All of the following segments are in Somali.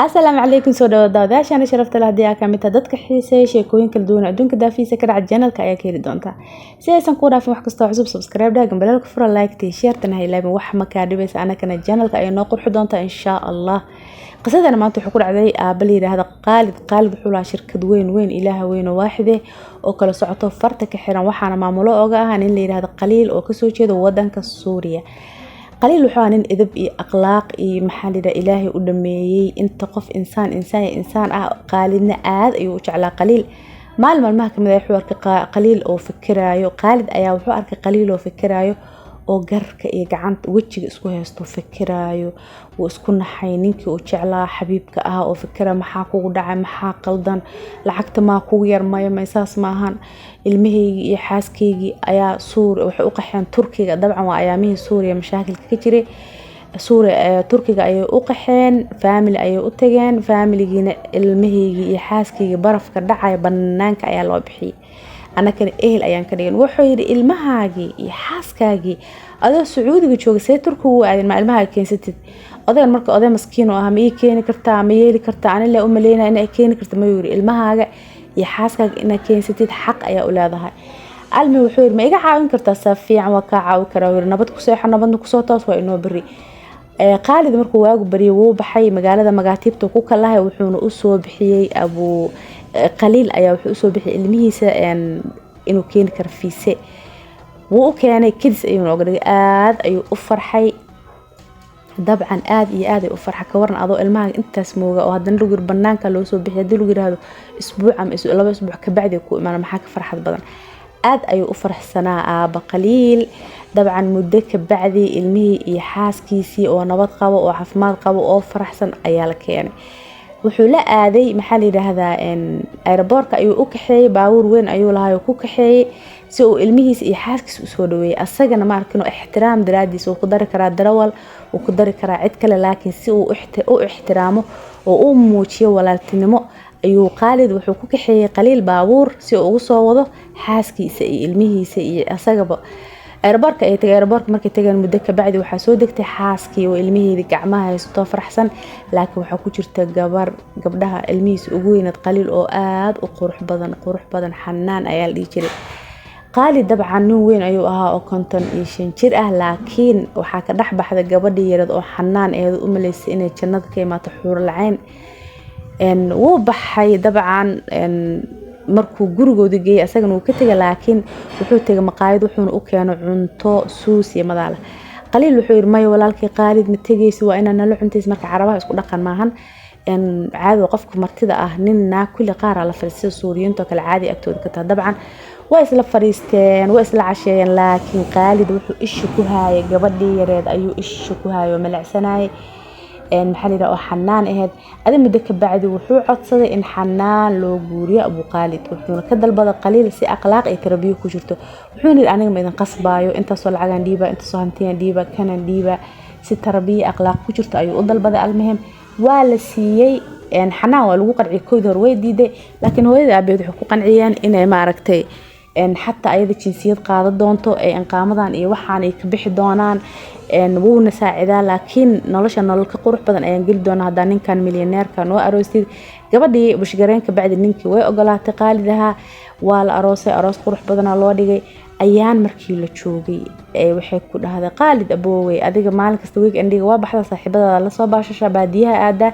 السلام عليكم soo dhawaada daashana sharafta leh hadii aad ka mid tahay dadka xiiseeya sheekooyinka duwan adduunka daafiisa ka dhaca channelka ayaa ka heli doonta si aysan ku dhaafin wax kasta oo cusub subscribe dhagan balaalka fura like tii share tan haylaabin wax ma ka dhibaysa anakana channelka ay noo qurxi doonta insha Allah qisadana maanta wuxuu ku dhacday aabba la yiraahdo qaalid wuxuu lahaa shirkad weyn ilaaha weyn oo waaxide oo kala socoto farta ka xiran waxaana maamulo oga ah in la yiraahdo qaliil oo ka soo jeedo wadanka Suuriya قليل وحان إذب أخلاق محل إلهي ودمي أنت قف إنسان قالنا عاد يوش على قليل مال المحكمة ذا يحور قليل أو فكرايو قالد أيا وحور قليل أو فكرايو أو جرك يجعنت وجه اسكوه يستو فكرايو واسكون حينينك وتشعلا حبيبك أو فكرة محاكو دعم محاقلدن لعقت ما كوير ما يساس ماهن المهي يحاسكي أيا سور وقحين تركيا طبعا وأيامه سوريا مشاكل كتيرة سوريا تركيا أي وقحين فاميلي أي أتجان فاميلي جينا المهي يحاسكي برف كدعاء بنانك أيا لوبحي أنا كان الأيام كدين وحير المهاجي يحاسكاجي هذا سعودي بتشوف سيترك هو يعني مع المهاجي كان ستة هذا المركب هذا مسكين وأهم كين كرتا ميلي كرتا أنا اللي لينا أنا كين كرتا ميوري المهاجي يحاسكاج إن كين ستة حق يا أولادها علمي وحير ما يجي عاون كرتا سافي عن وكاع وكراوير نبض كسيح نبض كسوتاس وإنه بري قالد مركو واجو بري وبحي مجال مجاتيبته كوكا الله وحون أسوه بحي أبو قليل أيا وحوسه بحي الميسة إنه كين كرفيسة وكان كدس أيون أقول أيو أفرحي طبعا آد أفرح كورن أضو الماء أنت اسمه وهذا نلقي بنان كلو سو بحي دلقي هذا أسبوع لا أسبوع كبعد يكون ما أنا محاك فرحة بدن أيو أفرح سنة بقليل طبعا مدك بعدي المي يحاس كيسي أو نبض قوة أو حفمات قوة أو فرح سن أيالك يعني wuxuu la aaday maxaa yiraahdaa airportka ayuu u kaxeeyay baabuur weyn ayuu lahaay ku kaxeeyay si uu ilmihiisa iyo xaaskiisa u soo dhaweeyay asagana ma arkin ixtiraam daraadiis uu ku dari karaa darawal uu ku dari karaa cid kale laakiin si uu u ixtiraamo oo uu muujiyo walaaltinimo ayuu qaalid wuxuu ku kaxeeyay qaliil baabuur si uu ugu soo wado xaaskiisa iyo ilmihiisa iyo asagaba airportka ay tagay airportka markay tagaan muddo ka bacdi waxa soo degtay xaaskii oo ilmiheedii gacmaha haysto faraxsan laakiin waxa ku jirta gabdhaha ilmihiisa ugu weynad qaliil oo aad u qurux badan xanaan ayaa la dhigi jiray qaalid dabcan nin weyn ayuu ahaa oo 55 jir ah laakiin waxa ka dhax baxday gabadhii yarad oo xanaan ee u maleysay inay jannada ka imaato xuur lacayn wuu baxay dabcan markuu gurigooda geeyay asagana uu ka tagay laakiin wuxuu tagay maqaayad wuxuuna u keenay cunto suusi madaala qaliil wuxuu yirmay walaalkii qaalid ma tagaysi waa inaan nala cuntays marka carabaha isku dhaqan maahan caadi qofka martida ah ninna kulli qaar la fariisto Suuriyiinta kala caadi agtooda ka tahay dabcan way isla fariisteen way isla casheeyeen laakiin qaalid wuxuu isha ku haayay gabadhii yareed ayuu isha ku haayo malacsanay محل رأوا حنان إهد هذا مدة بعد وحوع عصده إن حنان لو جوريا أبو قالد وحنا كده البضع قليل سي أخلاق يتربيه كجرته وحنا الآن ما إذا قصبايو أنت صل عجن ديبا أنت صهنتين ديبا كان ديبا سي تربية أخلاق كجرته أيو أضل البضع المهم ولا سيء يعني حنان والوقع يكودر ويدي ده لكن هو إذا بيد حقوقا عيان إنه ما عرفتي إن حتى أيضا جنسيات قاعدة دونتو إن قامضان إيه وحان يكبح دونان wuu nasaacidaa laakiin nolosha nololka qurux badan ayaan gali doonaa hadaa ninkan milyaneerkan waa aroostay gabadhii bushgareen ka bacdi ninkii way ogolaatay qaalidaha waa la aroosay aroos qurux badan loo dhigay ayaan markii la joogay waxay ku dhahday qaalid abooway adiga maalin kasta weekendiga waa baxda saaxiibada la soo baashasha baadiyaha aada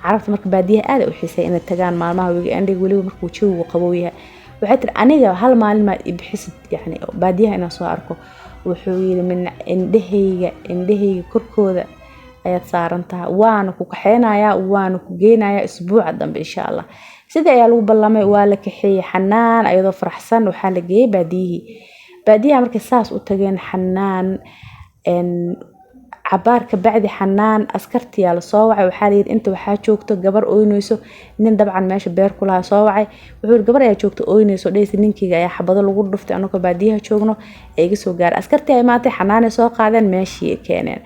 carabta marka baadiyaha aad u xiisay inay tagaan maalmaha weekendiga waliba markuu jawigu qabow yahay waxay tir aniga hal maalin ma ibxisid yani baadiyaha inaan soo arko wuxuu yiri min indhahayga korkooda ayaad saarantahay waana ku kaxeenayaa waana ku geenayaa isbuuca dambe insha Allah sida ayaa lagu ballamay waa la kaxeeyay xanaan ayadoo faraxsan waxa la geeyay baadiyaha markay saas u tageen xanaan cabaarka bacdi xanaan askartiya la soo wacay waxa la yiri inta waxa joogto gabar ooynayso nin dabcan meesha beer ku lahaa soo wacay wuxuu gabar ayaa joogto ooynayso dheys ninkiga ayaa xabado lagu dhuftay anoo baadiyaha joogno ay iga soo gaar askartii ay maatay xanaan soo qaadeen meeshii keeneen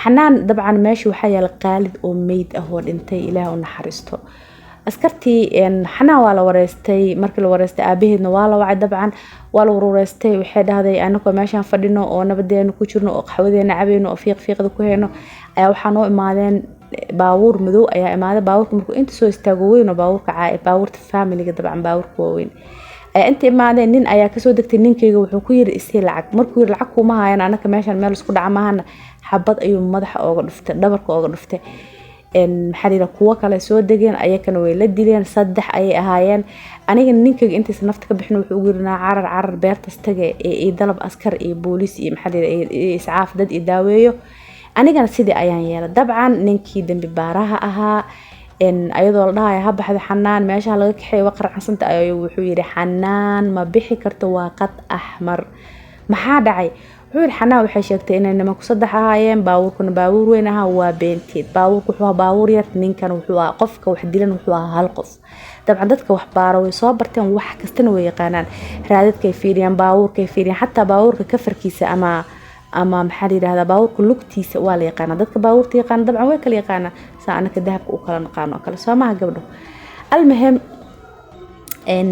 xanaan dabcan meeshii waxa yaal qaalid oo meyd ah oo dhintay Ilaahay u naxariisto askartii xanaan waa la wareystay markii la wareystay aabaheedna waa la wacay dabcan waa la wareystay waxay dhahday anako meeshan fadhino oo nabadeena ku jirno oo qaxwadeena cabeeno oo fiiqda ku heeno ayaa waxaan oo imaadeen باور مدو ayaa imaaday baaburka markuu inta soo istaago weyn oo baaburta family dabcan baaburka weyn ay inta imaadeen nin ayaa ka soo degtay ninkeyga wuxuu ku yiri isii lacag markuu yiri lacag kuma hayaan anaka meeshan meel isku dhaca maahana xabad ayuu madaxa ooga dhuftay dhabarka ooga dhuftay maxariira kuwa kale soo degeen ayakana way la dileen saddex ay ahaayeen aniga ninkeyga intiisa nafta ka bixin wuxuu ugu yirina carar beertas tagay ee dalab askar iyo booliis iyo maxariira iscaaf dad i daaweeyo anigana sidii ayaan yeelay dabcan ninkii dambi baaraha ahaa ayadoo la dhahay ha baxda xanaan meesha laga kaxay waqracansanta ayuu wuxuu yiri xanaan ma bixi karto waa qad ahmar maxaa dhacay wuxuu yiri xanaan waxay sheegtay inay nimanku saddex ahaayeen baaburkuna baabuur weyn ahaa waa beenteed baaburku wuxuu ahaa baabuur yar ninkan wuxuu ahaa qofka wax dilan wuxuu ahaa hal qof dabcan dadka wax baaro way soo barteen wax kastana way yaqaanaan raadadkay fiiriyaan baabuurkay fiiriyaan xataa baabuurka kafarkiisa ama maxaa yiraahdaa baaburka lugtiisa waa la yaqaan dadka baaburta yaqaan dabcan way kala yaqaan saanaka dahabka u kala naqaan kala Soomaha gabdho almuhim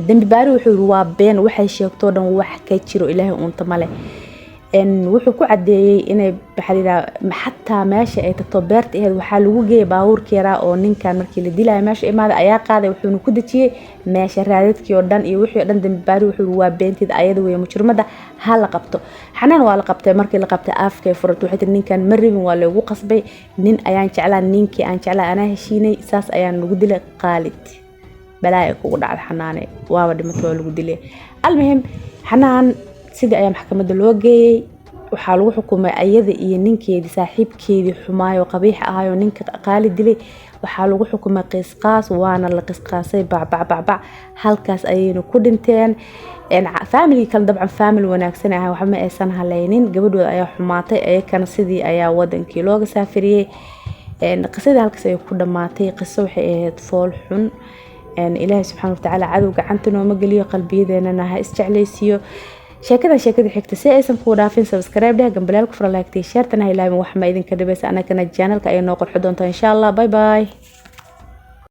dambi baari wuxuu waa been waxay sheegto dhan wax ka jiro ilaahay uunta male wuxuu ku cadeeyay inay baxriira xataa meesha ay tagto beerta ahayd waxa lagu geeyay baaburkeera oo ninkan markii la dilay meesha imaada ayaa qaaday wuxuu ku dajiyay meesha raadadkii oo dhan iyo wixii dhan dambi baari wuxuu waa beentid ayada way mujrimada hala qabto xanaan waa la qabtay markii la qabtay afkay furto waxay ninkan maribin waa lagu qasbay nin ayaan jeclaa ninkii aan jeclaa ana heshiinay saas ayaan lagu dilay qaalid balaa ku dhacay xanaane waa dhimato lagu dilay almuhim xanaan sidii ayaa maxkamadda loo geeyay waxa lagu xukumay ayada iyo ninkeedii saaxiibkeedii xumaayo qabiix ahaayo ninka qaalid dilay waxa lagu xukumay qisqaas waana la qisqaasay bac halkaas ayayna ku dhinteen family kale dabcan family wanaagsan ah waxa ma aysan halaynin gabadhooda ayaa xumaatay ayakana sidii ayaa wadankii looga saafiriyay qisada halkaas ay ku dhamaatay qiso waxay ahayd fool xun ilaahay subxaanahu wa ta'aala cadow gacanta nooma galiyo qalbiyadeena ha isjeclaysiyo sheekada xigta si aysan ku dhaafin subscribe dheh gambalaalka fura like share tan ha ilaawin wax ma idin ka dhibaysa anagana channelka ay noo qorxo doonto insha Allah bye bye